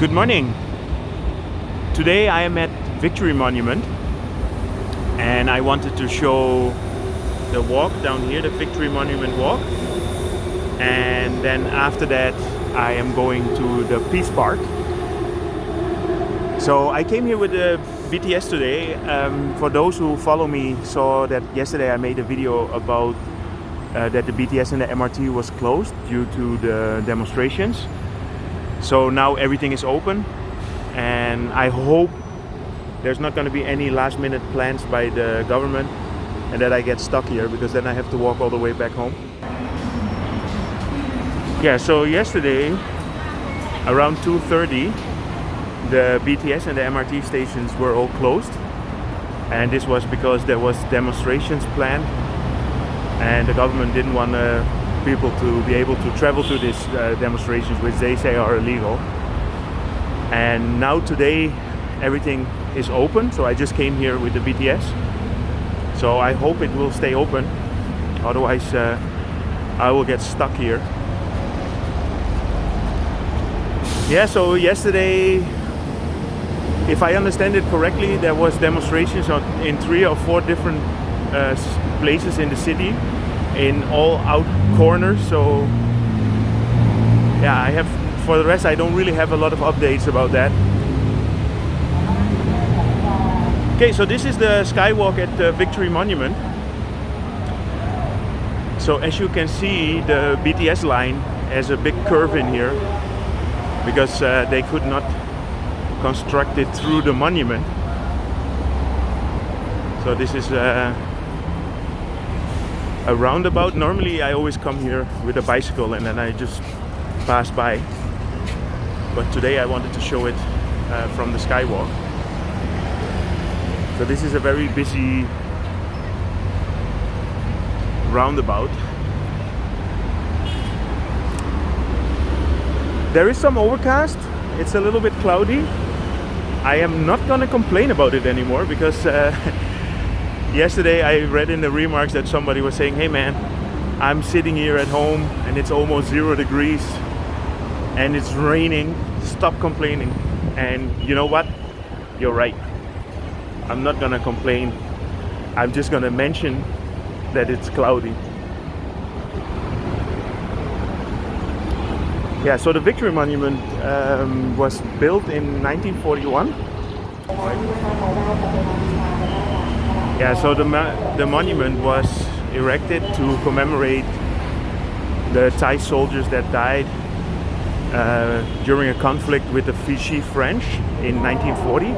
Good morning. Today I am at Victory Monument and I wanted to show the walk down here, the Victory Monument walk, and then after that I am going to the Peace Park. So I came here with the BTS today. For those who follow me saw that yesterday I made a video about that the BTS and the MRT was closed due to the demonstrations. So now everything is open and I hope there's not going to be any last minute plans by the government and that I get stuck here, because then I have to walk all the way back home. Yeah, so yesterday around 2:30 the BTS and the MRT stations were all closed, and this was because there was demonstrations planned and the government didn't want people to be able to travel to these demonstrations, which they say are illegal. And now today everything is open, so I just came here with the BTS, so I hope it will stay open, otherwise I will get stuck here. Yeah, so yesterday, if I understand it correctly, there was demonstrations in 3 or 4 different places in the city, in all out corners. So yeah, for the rest I don't really have a lot of updates about that. Okay, so this is the Skywalk at the Victory Monument. So as you can see, the BTS line has a big curve in here because they could not construct it through the monument. So this is a roundabout. Normally I always come here with a bicycle and then I just pass by, but today I wanted to show it from the Skywalk. So this is a very busy roundabout. There is some overcast, it's a little bit cloudy. I am not gonna complain about it anymore because yesterday I read in the remarks that somebody was saying, hey man, I'm sitting here at home and it's almost 0 degrees and it's raining, stop complaining. And you know what? You're right. I'm not gonna complain. I'm just gonna mention that it's cloudy. Yeah, so the Victory Monument was built in 1941. Yeah, so the monument was erected to commemorate the Thai soldiers that died during a conflict with the Vichy French in 1940.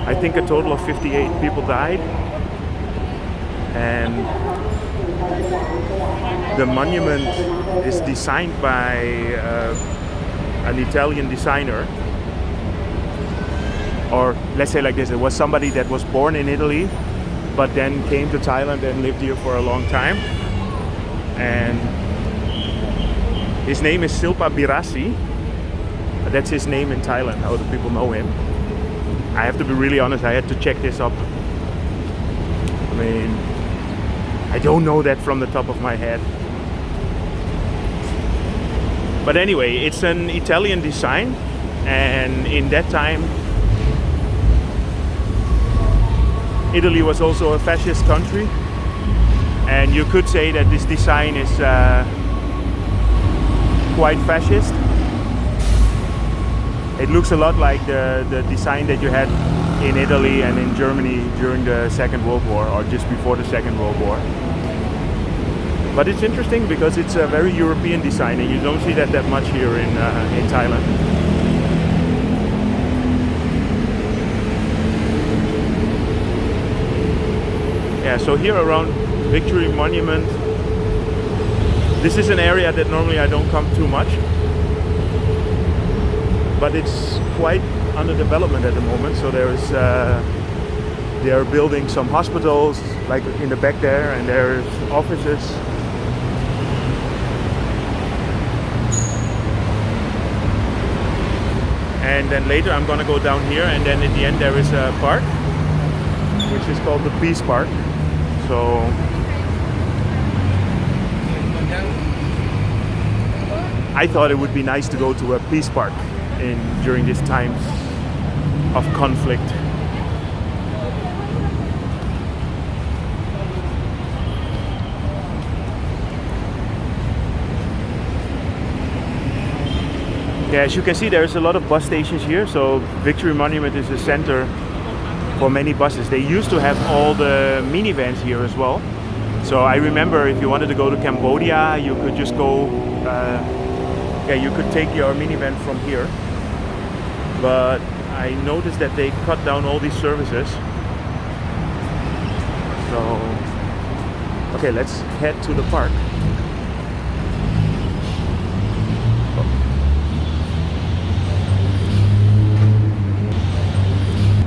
I think a total of 58 people died. And the monument is designed by an Italian designer, or let's say like this, it was somebody that was born in Italy but then came to Thailand and lived here for a long time, and his name is Silpa Birasi. That's his name in Thailand, how the people know him. I have to be really honest, I had to check this up. I mean, I don't know that from the top of my head. But anyway, it's an Italian design, and in that time Italy was also a fascist country, and you could say that this design is quite fascist. It looks a lot like the design that you had in Italy and in Germany during the Second World War, or just before the Second World War. But it's interesting because it's a very European design and you don't see that much here in Thailand. Yeah, so here around Victory Monument, this is an area that normally I don't come too much, but it's quite under development at the moment. So they are building some hospitals like in the back there, and there's offices. And then later I'm gonna go down here, and then at the end there is a park which is called the Peace Park. So I thought it would be nice to go to a peace park. during these times of conflict. Yeah, as you can see, there's a lot of bus stations here. So Victory Monument is the center for many buses. They used to have all the minivans here as well. So I remember if you wanted to go to Cambodia, you could just go, you could take your minivan from here. But I noticed that they cut down all these services. So, okay, let's head to the park.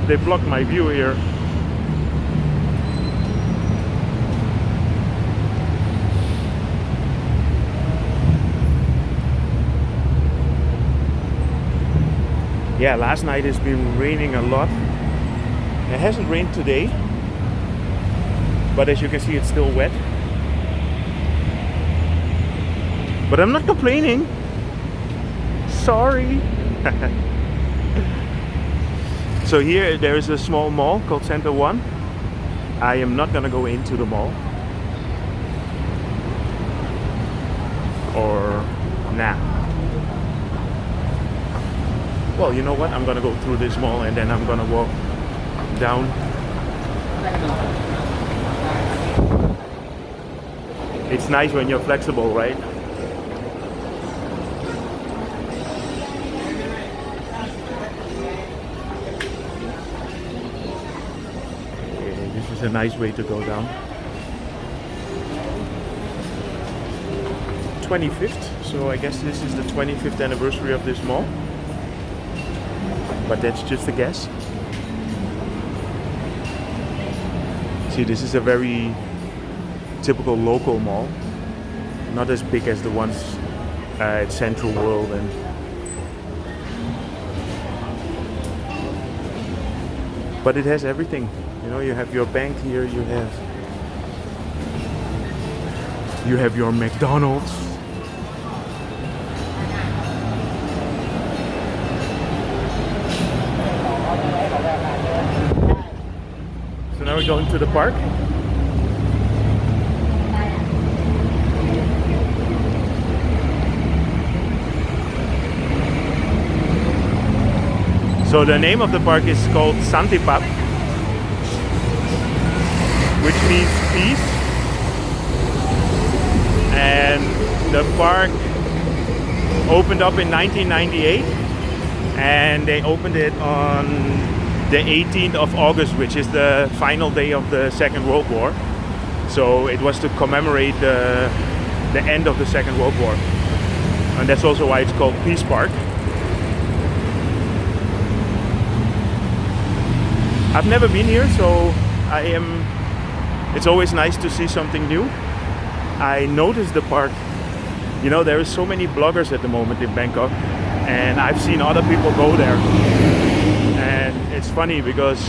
They blocked my view here. Yeah, last night it's been raining a lot. It hasn't rained today, but as you can see, it's still wet. But I'm not complaining. Sorry. So here there is a small mall called Center One. I am not gonna go into the mall. Or nah. Well, you know what? I'm gonna go through this mall and then I'm gonna walk down. It's nice when you're flexible, right? It's a nice way to go down. 25th, so I guess this is the 25th anniversary of this mall. But that's just a guess. See, this is a very typical local mall. Not as big as the ones at Central World and but it has everything. You know, you have your bank here, you have your McDonald's. So now we're going to the park. So the name of the park is called Santipap, which means peace. And the park opened up in 1998 and they opened it on the 18th of August, which is the final day of the Second World War. So it was to commemorate the end of the Second World War. And that's also why it's called Peace Park. I've never been here, so it's always nice to see something new. I noticed the park, you know, there are so many bloggers at the moment in Bangkok, and I've seen other people go there. And it's funny because,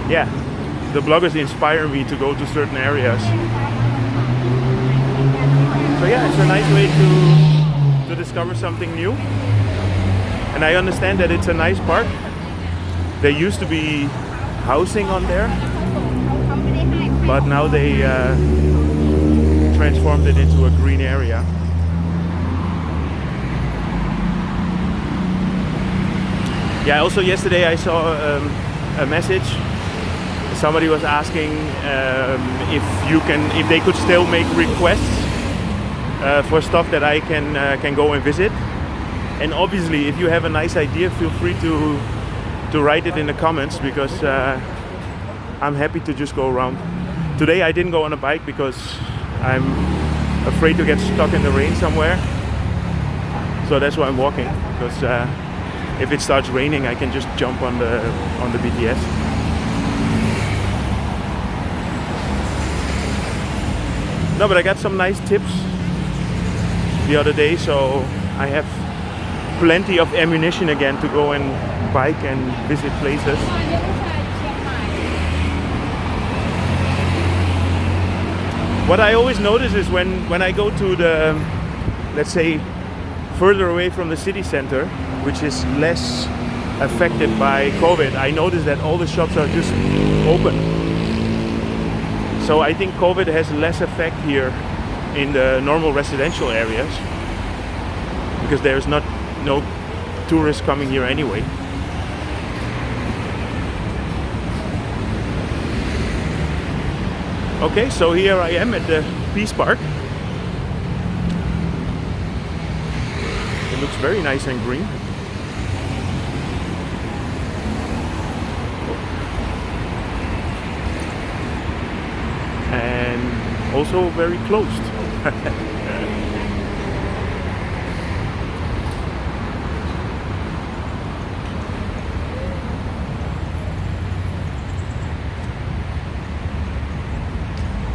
yeah, the bloggers inspire me to go to certain areas. So yeah, it's a nice way to discover something new. And I understand that it's a nice park. There used to be housing on there, but now they transformed it into a green area. Yeah, also yesterday I saw a message. Somebody was asking if they could still make requests for stuff that I can go and visit. And obviously, if you have a nice idea, feel free to write it in the comments, because I'm happy to just go around. Today I didn't go on a bike because I'm afraid to get stuck in the rain somewhere. So that's why I'm walking, because if it starts raining I can just jump on the BTS. No, but I got some nice tips the other day, so I have plenty of ammunition again to go and bike and visit places. What I always notice is when I go to the, let's say, further away from the city center, which is less affected by COVID. I noticed that all the shops are just open. So I think COVID has less effect here in the normal residential areas because there's no tourists coming here anyway. Okay, so here I am at the Peace Park. It looks very nice and green. And also very closed.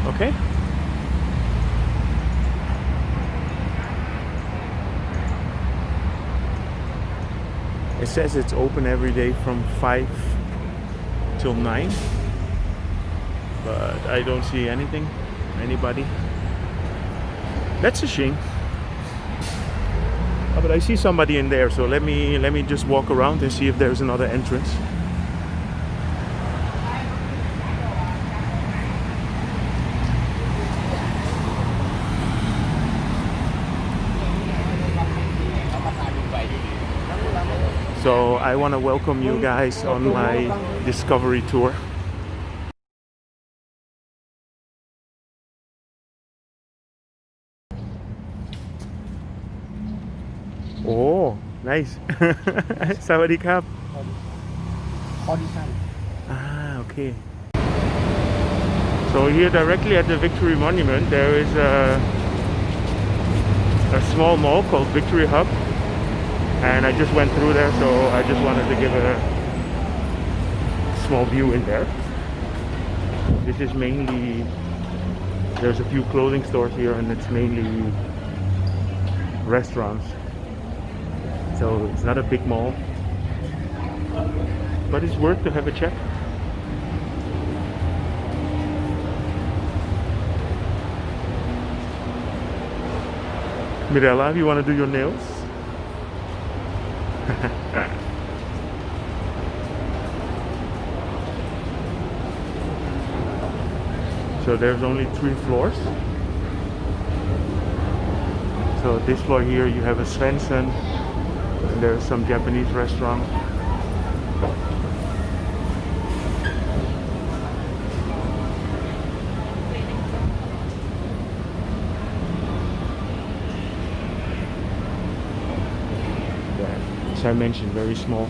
Okay. It says it's open every day from 5 till 9, but I don't see anybody. That's a shame. Oh, but I see somebody in there, so let me just walk around and see if there's another entrance. So I want to welcome you guys on my discovery tour. Oh, nice. Sawadee krap. Ah, okay. So here directly at the Victory Monument there is a small mall called Victory Hub. And I just went through there, so I just wanted to give a small view in there. This is mainly, there's a few clothing stores here and it's mainly restaurants. So it's not a big mall, but it's worth to have a check. Mirella, you want to do your nails? So there's only 3 floors. So this floor here you have a Svensson, and there's some Japanese restaurant. As I mentioned, very small.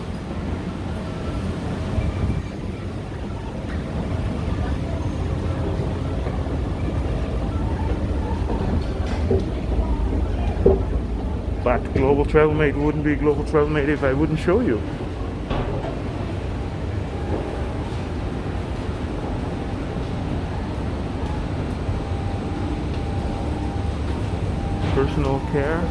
But Global Travel Mate wouldn't be Global Travel Mate if I wouldn't show you. Personal care.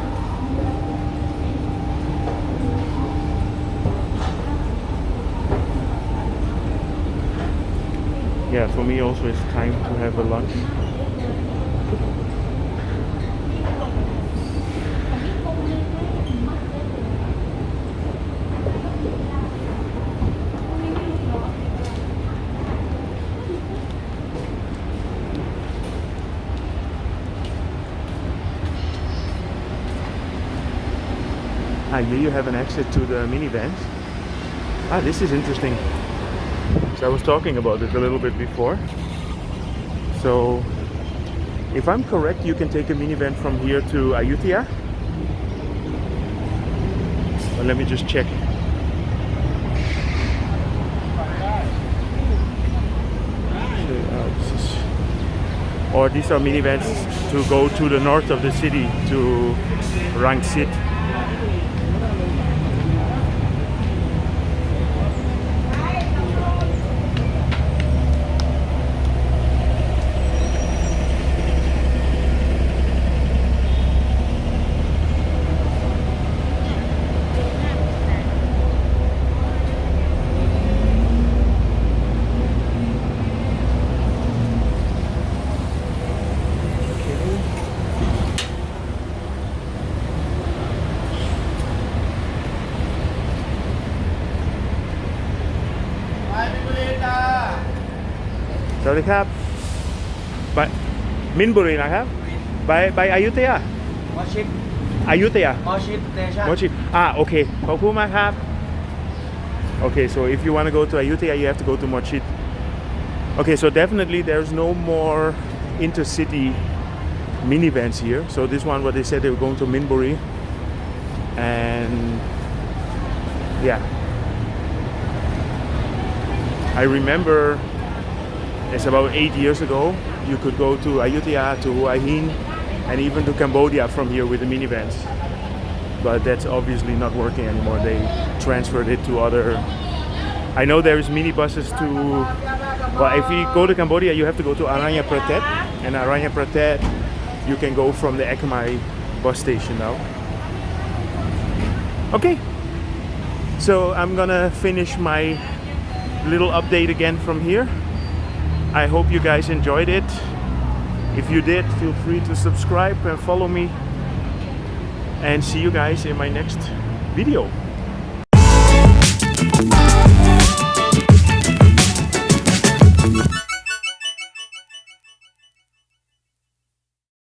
Yeah, for me also it's time to have a lunch. Ah, here you have an exit to the minivans. Ah, this is interesting. So I was talking about it a little bit before. So if I'm correct, you can take a minivan from here to Ayuthhaya. Well, let me just check. Or these are minivans to go to the north of the city to Rangsit. สวัสดีครับไปมินบุรีนะครับไปอยุธยา มอชิด อยุธยา มอชิดเนชั่น Mochi. Okay. ขอบคุณมากครับ Okay, so if you want to go to Ayutthaya, you have to go to Mochit. Okay, so definitely there's no more intercity minivans here. So this one, what they said, they were going to Minburi. And yeah. I remember it's about 8 years ago, you could go to Ayutthaya, to Hua Hin, and even to Cambodia from here with the minivans. But that's obviously not working anymore. They transferred it to other. I know there is minibuses to. Well, if you go to Cambodia, you have to go to Aranya Pratet, and Aranya Pratet, you can go from the Ekmai bus station now. Okay, so I'm gonna finish my little update again from here. I hope you guys enjoyed it. If you did, feel free to subscribe and follow me. And see you guys in my next video.